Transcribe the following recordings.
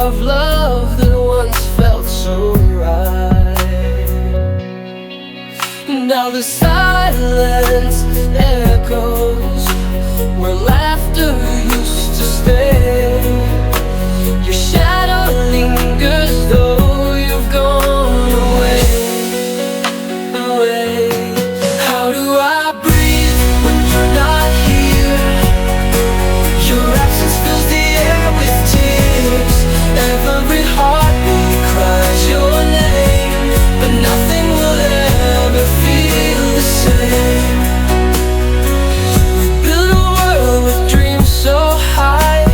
of love that once felt so right. Now the silence echoes where laughter used to stay. Your shadow lingers though you've gone away, away. How do I breathe when you're not here? Your absence fills the air with tears. Every heartbeat cries your name, but nothing will ever feel the same. We built a world with dreams so high,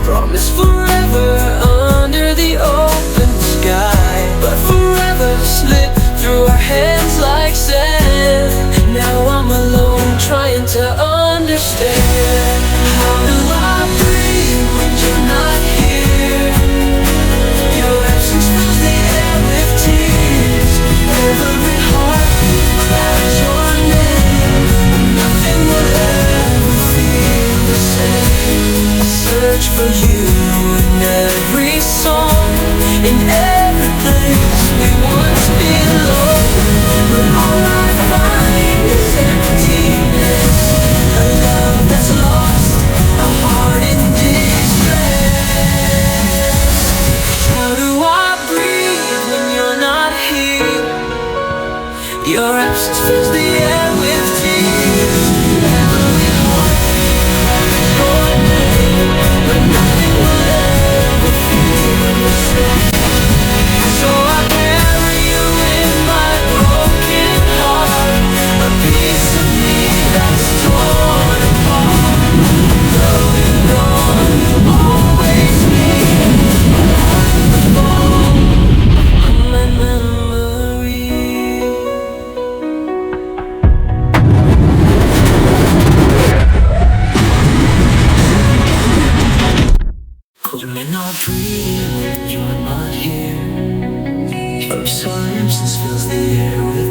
promised forever under the open sky, but forever slipped through our hands like sand. Now I'm alone trying to understand. How do I breathe when you're not here? Your absence fills the air with tears. Every heartbeat cries your name, but nothing will ever feel the same. I search for you in every song, in every place we once belonged, but all I find is emptiness. A love that's lost, a heart in distress. How do I breathe when you're not here? Your absence fills the air with tears. Every heartbeat cries your name, but nothing will ever feel the same. So I carry you in my broken heart, a piece of me that's torn apart. Though you're gone, you'll always be the bone of my memory. You may not breathe when you're not here. Your silence fills the air with